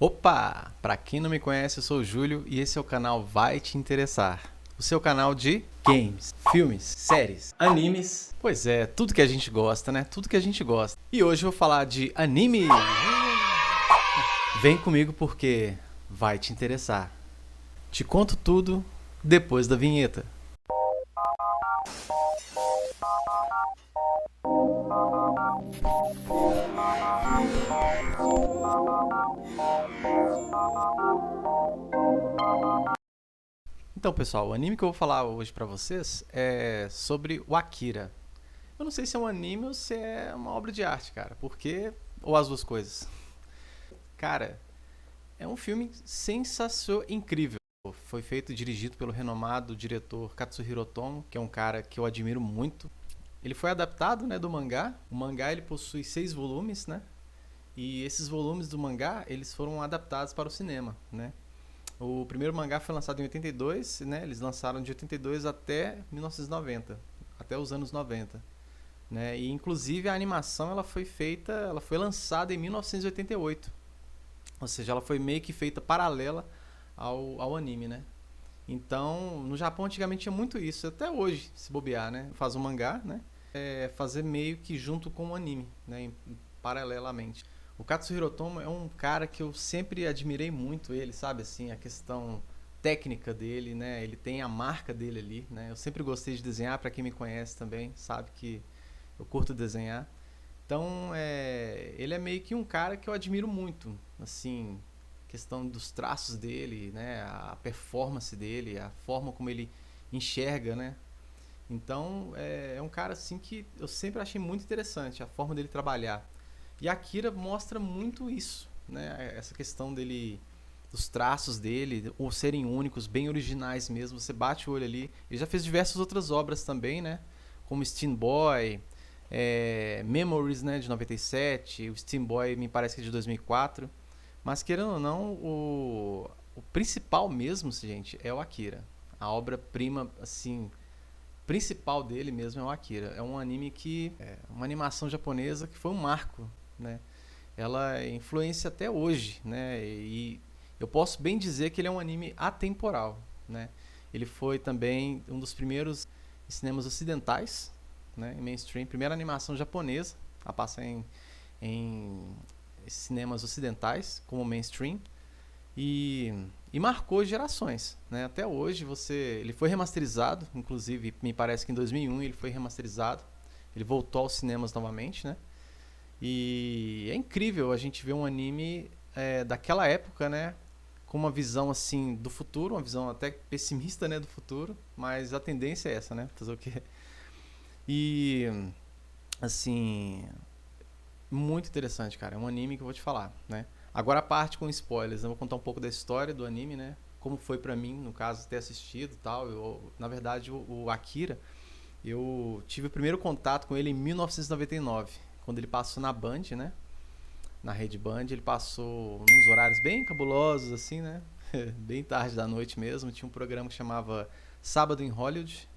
Opa! Pra quem não me conhece, eu sou o Júlio e esse é o canal Vai Te Interessar. O seu canal de games, filmes, séries, animes. Pois é, tudo que a gente gosta, né? Tudo que a gente gosta. E hoje eu vou falar de anime. Vem comigo porque vai te interessar. Te conto tudo depois da vinheta. Então, pessoal, o anime que eu vou falar hoje pra vocês é sobre o Akira. Eu não sei se é um anime ou se é uma obra de arte, cara. Porque ou as duas coisas. Cara, é um filme sensacional, incrível. Foi feito e dirigido pelo renomado diretor Katsuhiro Otomo, que é um cara que eu admiro muito. Ele foi adaptado, né, do mangá. O mangá ele possui 6 volumes, né? E esses volumes do mangá eles foram adaptados para o cinema, né? O primeiro mangá foi lançado em 82, né? Eles lançaram de 82 até 1990, até os anos 90, né? E inclusive a animação ela foi feita, ela foi lançada em 1988. Ou seja, ela foi meio que feita paralela ao anime, né? Então, no Japão antigamente tinha muito isso, até hoje, se bobear, né? Faz um mangá, né? Fazer meio que junto com o anime, né? Paralelamente. O Katsuhiro Otomo é um cara que eu sempre admirei muito ele, sabe? Assim, a questão técnica dele, né? Ele tem a marca dele ali, né? Eu sempre gostei de desenhar, para quem me conhece também, sabe que eu curto desenhar. Então, ele é meio que um cara que eu admiro muito, assim, questão dos traços dele, né, a performance dele, a forma como ele enxerga, né. Então, é um cara assim que eu sempre achei muito interessante a forma dele trabalhar. E a Akira mostra muito isso, né, essa questão dele dos traços dele, ou serem únicos, bem originais mesmo. Você bate o olho ali. Ele já fez diversas outras obras também, né? Como Steam Boy, Memories, né, de 97, o Steam Boy me parece que é de 2004. Mas querendo ou não, o principal mesmo, gente, é o Akira. A obra-prima, assim, principal dele mesmo é o Akira. É um anime que é uma animação japonesa que foi um marco, né? Ela influencia até hoje, né? E eu posso bem dizer que ele é um anime atemporal, né? Ele foi também um dos primeiros cinemas ocidentais, né? Em mainstream, primeira animação japonesa a passar em cinemas ocidentais como mainstream e, e marcou gerações, né? Até hoje ele foi remasterizado, inclusive me parece que em 2001 ele foi remasterizado, ele voltou aos cinemas novamente, né? E é incrível a gente ver um anime daquela época, né? Com uma visão assim do futuro, uma visão até pessimista, né, do futuro, mas a tendência é essa, né? Fazer o quê? E assim, muito interessante, cara. É um anime que eu vou te falar, né? Agora a parte com spoilers, eu vou contar um pouco da história do anime, né? Como foi pra mim, no caso, ter assistido e tal. Na verdade, o Akira, eu tive o primeiro contato com ele em 1999, quando ele passou na Band, né? Na Rede Band, ele passou nos horários bem cabulosos, assim, né? Bem tarde da noite mesmo. Tinha um programa que chamava Sábado em Hollywood.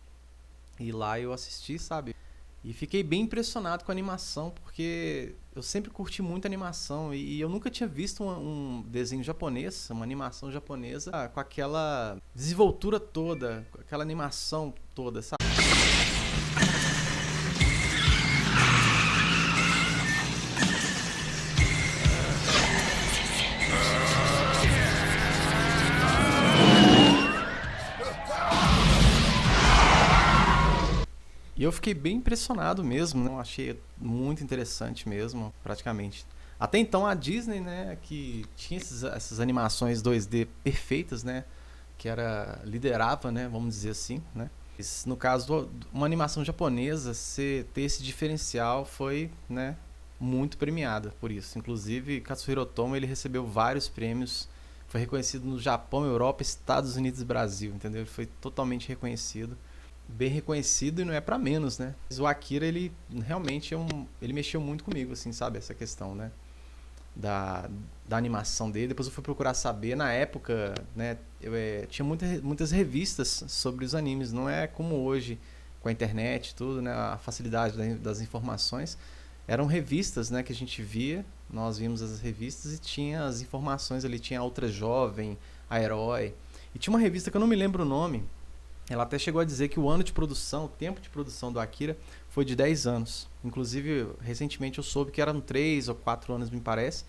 E lá eu assisti, sabe? E fiquei bem impressionado com a animação, porque eu sempre curti muito animação e eu nunca tinha visto um desenho japonês, uma animação japonesa com aquela desenvoltura toda, com aquela animação toda, sabe? E eu fiquei bem impressionado mesmo, né? Eu achei muito interessante mesmo, praticamente. Até então a Disney, né, que tinha essas animações 2D perfeitas, né, que era liderava, né, vamos dizer assim, né. No caso, uma animação japonesa, ter esse diferencial foi, né, muito premiada por isso. Inclusive, Katsuhiro Otomo, ele recebeu vários prêmios, foi reconhecido no Japão, Europa, Estados Unidos e Brasil, entendeu? Ele foi totalmente reconhecido, bem reconhecido, e não é pra menos, né? Mas o Akira, ele realmente ele mexeu muito comigo, assim, sabe, essa questão, né? Da, da animação dele. Depois eu fui procurar saber. Na época, né, tinha muitas revistas sobre os animes. Não é como hoje, com a internet e tudo, né, a facilidade das informações. Eram revistas, né, que a gente via Nós vimos as revistas e tinha as informações ali, tinha a Ultra Jovem, a Herói. E tinha uma revista que eu não me lembro o nome. Ela até chegou a dizer que o ano de produção, o tempo de produção do Akira foi de 10 anos. Inclusive, recentemente eu soube que eram 3 ou 4 anos, me parece,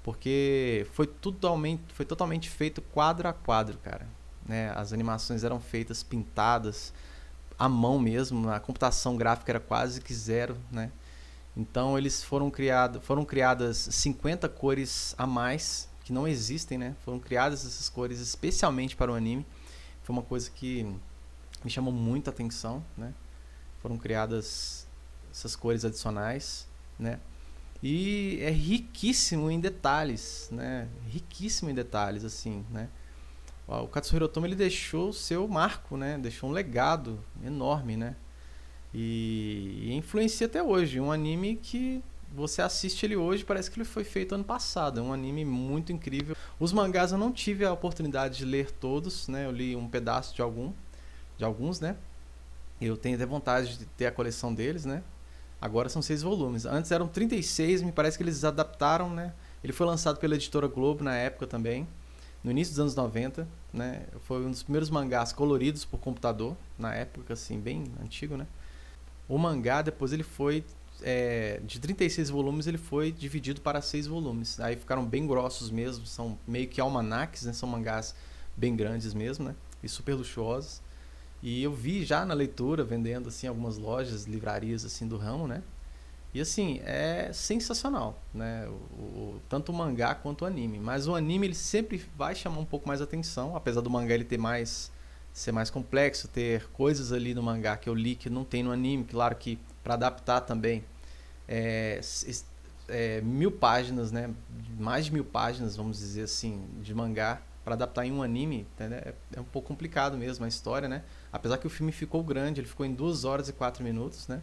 porque foi totalmente feito quadro a quadro, cara. Né? As animações eram feitas pintadas à mão mesmo, a computação gráfica era quase que zero, né? Então eles foram criadas 50 cores a mais que não existem, né? Foram criadas essas cores especialmente para o anime. Foi uma coisa que me chamou muita atenção, né? Foram criadas essas cores adicionais, né? E é riquíssimo em detalhes, né? Riquíssimo em detalhes, assim, né? O Katsuhiro Otomo, ele deixou o seu marco, né? Deixou um legado enorme, né? E influencia até hoje. Um anime que você assiste ele hoje, parece que ele foi feito ano passado. É um anime muito incrível. Os mangás eu não tive a oportunidade de ler todos, né? Eu li um pedaço de alguns, né? Eu tenho até vontade de ter a coleção deles, né? Agora são 6 volumes. Antes eram 36, me parece que eles adaptaram, né? Ele foi lançado pela editora Globo na época também, no início dos anos 90, né? Foi um dos primeiros mangás coloridos por computador, na época, assim, bem antigo, né? O mangá, depois ele foi, de 36 volumes, ele foi dividido para 6 volumes. Aí ficaram bem grossos mesmo, são meio que almanaques, né? São mangás bem grandes mesmo, né? E super luxuosos. E eu vi já na leitura, vendendo assim algumas lojas, livrarias assim do ramo, né? E assim, é sensacional, né? Tanto o mangá quanto o anime. Mas o anime ele sempre vai chamar um pouco mais atenção, apesar do mangá ele ter mais ser mais complexo, ter coisas ali no mangá que eu li que não tem no anime. Claro que para adaptar também é, 1000 páginas, né? Mais de 1000 páginas, vamos dizer assim, de mangá para adaptar em um anime, né? É um pouco complicado mesmo a história, né? Apesar que o filme ficou grande, ele ficou em 2 horas e 4 minutos, né?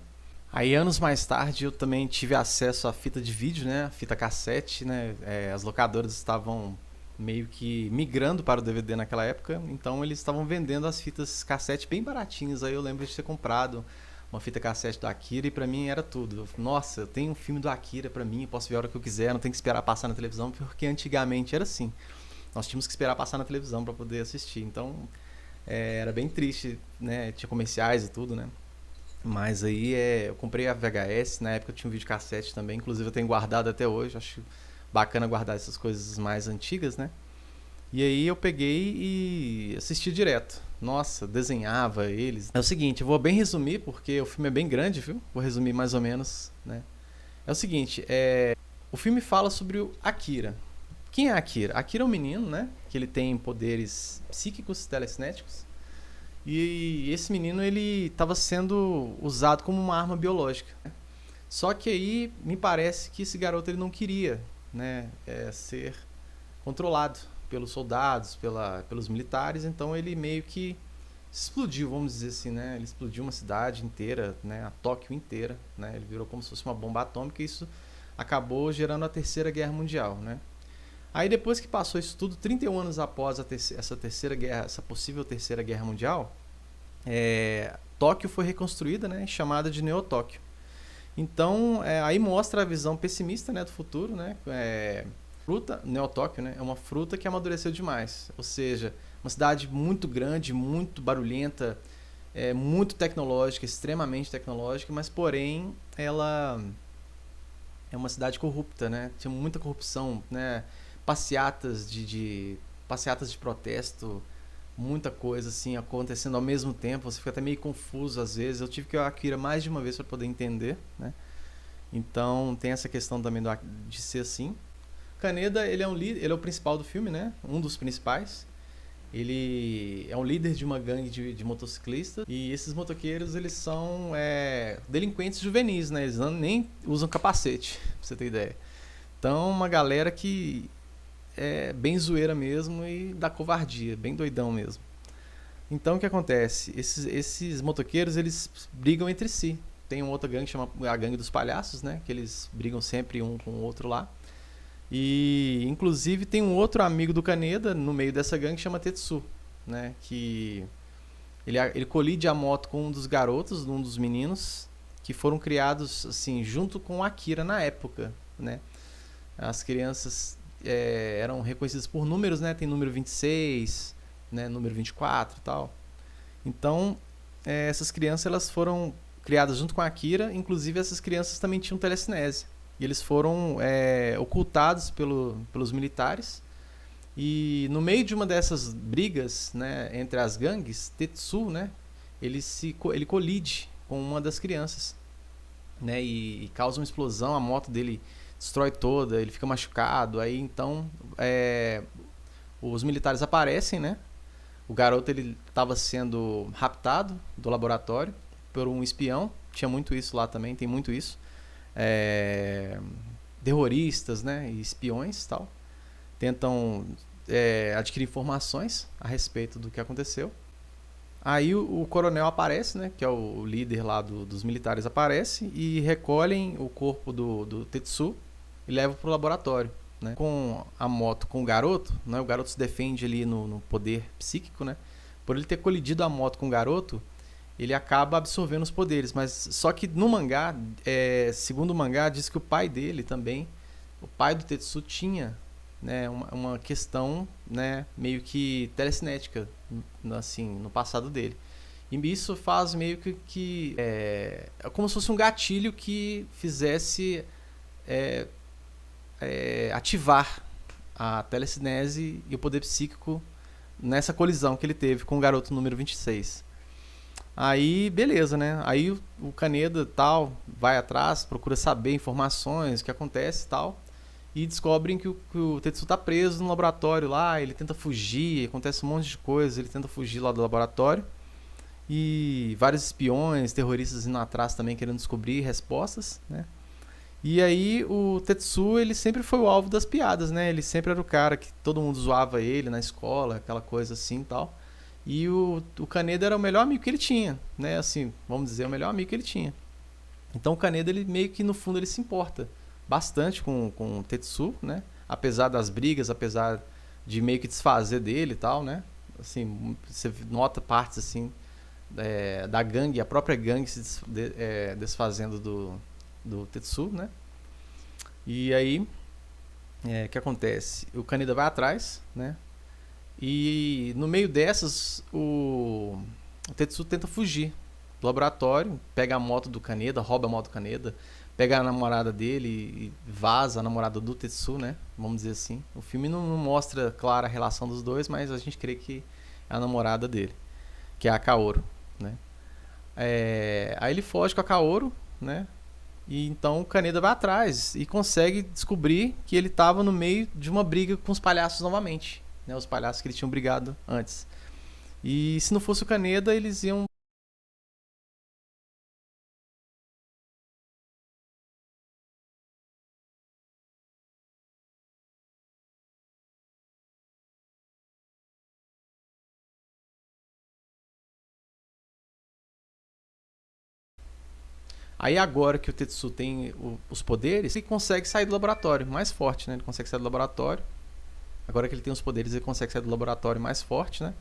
Aí anos mais tarde eu também tive acesso à fita de vídeo, né? A fita cassete, né? As locadoras estavam meio que migrando para o DVD naquela época, então eles estavam vendendo as fitas cassete bem baratinhas. Aí eu lembro de ter comprado uma fita cassete do Akira e pra mim era tudo. Nossa, eu tenho um filme do Akira pra mim, eu posso ver a hora que eu quiser, não tenho que esperar passar na televisão, porque antigamente era assim. Nós tínhamos que esperar passar na televisão para poder assistir. Então era bem triste, né? Tinha comerciais e tudo, né? Mas aí eu comprei a VHS, na época eu tinha um videocassete também, inclusive eu tenho guardado até hoje, acho bacana guardar essas coisas mais antigas, né? E aí eu peguei e assisti direto. Nossa, desenhava eles. É o seguinte, eu vou bem resumir, porque o filme é bem grande, viu? Vou resumir mais ou menos, né? É o seguinte, o filme fala sobre o Akira. Quem é Akira? Akira é um menino, né? Que ele tem poderes psíquicos, telecinéticos. E esse menino, ele estava sendo usado como uma arma biológica. Só que aí, me parece que esse garoto ele não queria, né? Ser controlado pelos soldados, pelos militares. Então ele meio que explodiu, vamos dizer assim, né? Ele explodiu uma cidade inteira, né? A Tóquio inteira, né? Ele virou como se fosse uma bomba atômica e isso acabou gerando a Terceira Guerra Mundial, né? Aí depois que passou isso tudo, 31 anos após essa terceira guerra, essa possível Terceira Guerra Mundial, Tóquio foi reconstruída, né? Chamada de Neo-Tóquio. Então aí mostra a visão pessimista, né, do futuro, né? Fruta, Neo-Tóquio, né? É uma fruta que amadureceu demais. Ou seja, uma cidade muito grande, muito barulhenta, muito tecnológica, extremamente tecnológica, mas porém ela é uma cidade corrupta, né? Tinha muita corrupção, né? Passeatas de protesto, muita coisa assim acontecendo ao mesmo tempo. Você fica até meio confuso às vezes. Eu tive que ir ao Akira mais de uma vez para poder entender, né? Então tem essa questão também de ser assim. Kaneda, ele é o principal do filme, né? Um dos principais. Ele é um líder de uma gangue de motociclistas. E esses motoqueiros, eles são delinquentes juvenis, né? Eles nem usam capacete, pra você ter ideia. Então, uma galera que é bem zoeira mesmo e da covardia, bem doidão mesmo. Então, o que acontece? Esses motoqueiros, eles brigam entre si. Tem uma outra gangue que chama a Gangue dos Palhaços, né? Que eles brigam sempre um com o outro lá. E inclusive tem um outro amigo do Kaneda no meio dessa gangue que chama Tetsu, né? Que ele colide a moto com um dos garotos, um dos meninos que foram criados assim junto com o Akira na época, né? As crianças eram reconhecidas por números, né? Tem número 26, né? Número 24 e tal. Então, essas crianças elas foram criadas junto com a Akira. Inclusive, essas crianças também tinham telecinese. E eles foram ocultados pelos militares. E no meio de uma dessas brigas, né, entre as gangues, Tetsu, né, ele colide com uma das crianças, né, e causa uma explosão. A moto dele destrói toda, ele fica machucado. Aí então os militares aparecem, né? O garoto ele estava sendo raptado do laboratório por um espião. Tinha muito isso lá também, tem muito isso. É, terroristas, né, e espiões e tal tentam adquirir informações a respeito do que aconteceu. Aí o coronel aparece, né, que é o líder lá dos militares, aparece e recolhem o corpo do Tetsu e levam para o laboratório. Né? Com a moto com o garoto, né, o garoto se defende ali no poder psíquico, né? Por ele ter colidido a moto com o garoto, ele acaba absorvendo os poderes. Mas só que no mangá, segundo o mangá, diz que o pai dele também, o pai do Tetsu tinha, né, uma questão, né, meio que telecinética, assim, no passado dele. E isso faz meio que como se fosse um gatilho que fizesse ativar a telecinese e o poder psíquico nessa colisão que ele teve com o garoto número 26. Aí, beleza, né? Aí o Kaneda tal vai atrás, procura saber informações, o que acontece e tal. E descobrem que o Tetsu tá preso no laboratório lá, ele tenta fugir, acontece um monte de coisa, ele tenta fugir lá do laboratório. E vários espiões, terroristas indo atrás também, querendo descobrir respostas, né? E aí o Tetsu, ele sempre foi o alvo das piadas, né? Ele sempre era o cara que todo mundo zoava ele na escola, aquela coisa assim e tal. E o Kaneda era o melhor amigo que ele tinha, né? Assim, vamos dizer, o melhor amigo que ele tinha. Então o Kaneda, ele meio que no fundo ele se importa bastante com o Tetsu, né? Apesar das brigas, apesar de meio que desfazer dele e tal, né? Assim, você nota partes assim da gangue, a própria gangue se desfazendo do Tetsu, né? E aí, o que acontece? O Kaneda vai atrás, né? E no meio dessas, o Tetsu tenta fugir do laboratório, pega a moto do Kaneda, rouba a moto do Kaneda, pega a namorada dele e vaza a namorada do Tetsu, né? Vamos dizer assim. O filme não mostra clara a relação dos dois, mas a gente crê que é a namorada dele, que é a Kaoru, né? Aí ele foge com a Kaoru, né? E então o Kaneda vai atrás e consegue descobrir que ele estava no meio de uma briga com os palhaços novamente, né? Os palhaços que eles tinham brigado antes. E se não fosse o Kaneda, eles iam. Aí agora que o Tetsu tem os poderes, ele consegue sair do laboratório mais forte, né? Ele consegue sair do laboratório. Agora que ele tem os poderes, ele consegue sair do laboratório mais forte, né?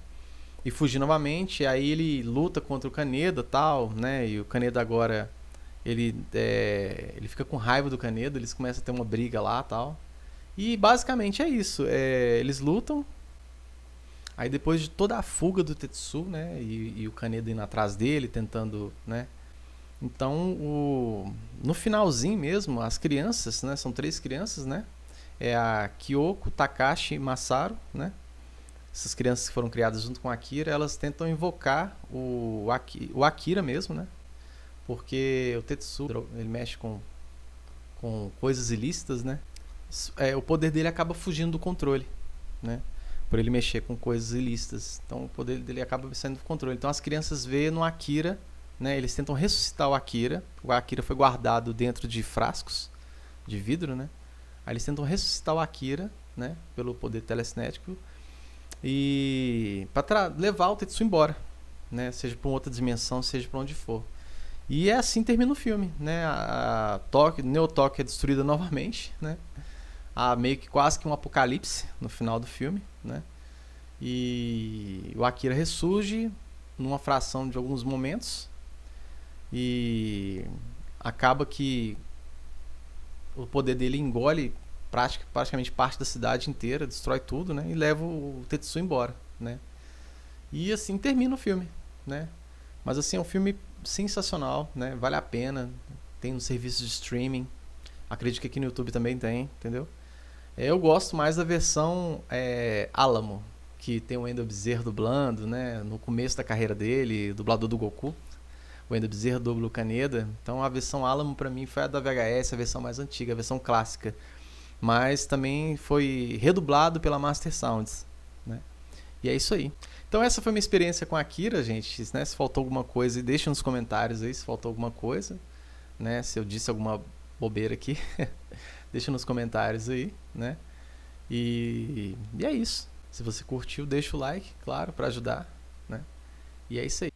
E fugir novamente. Aí ele luta contra o Kaneda e tal, né? E o Kaneda agora ele fica com raiva do Kaneda, eles começam a ter uma briga lá e tal. E basicamente é isso. Eles lutam. Aí depois de toda a fuga do Tetsu, né? E o Kaneda indo atrás dele, tentando, né? Então, no finalzinho mesmo, as crianças, né? São 3 crianças, né? É a Kyoko, Takashi e Masaru, né? Essas crianças que foram criadas junto com a Akira, elas tentam invocar o Akira mesmo, né? Porque o Tetsu, ele mexe com coisas ilícitas, né? O poder dele acaba fugindo do controle, né? Por ele mexer com coisas ilícitas. Então o poder dele acaba saindo do controle. Então as crianças veem no Akira, né? Eles tentam ressuscitar o Akira. O Akira foi guardado dentro de frascos de vidro, né? Aí eles tentam ressuscitar o Akira, né? Pelo poder telecinético. E para levar o Tetsu embora, né? Seja para uma outra dimensão, seja para onde for. E é assim que termina o filme, né? A Neo Tóquio é destruída novamente, né? Há meio que quase que um apocalipse no final do filme, né? E o Akira ressurge numa fração de alguns momentos e acaba que o poder dele engole praticamente parte da cidade inteira, destrói tudo, né? E leva o Tetsu embora, né? E assim termina o filme, né? Mas assim, é um filme sensacional, né? Vale a pena. Tem no serviço de streaming. Acredito que aqui no YouTube também tem, entendeu? Eu gosto mais da versão Alamo, que tem o Wendell Bezerra dublando, né? No começo da carreira dele, dublador do Goku. O Wendell Bezerra dubla o Kaneda. Então a versão Alamo pra mim foi a da VHS, a versão mais antiga, a versão clássica. Mas também foi redublado pela Master Sounds, né? E é isso aí. Então essa foi minha experiência com a Akira, gente, né? Se faltou alguma coisa, deixa nos comentários aí se faltou alguma coisa, né? Se eu disse alguma bobeira aqui, deixa nos comentários aí, né? E é isso. Se você curtiu, deixa o like, claro, para ajudar, né? E é isso aí.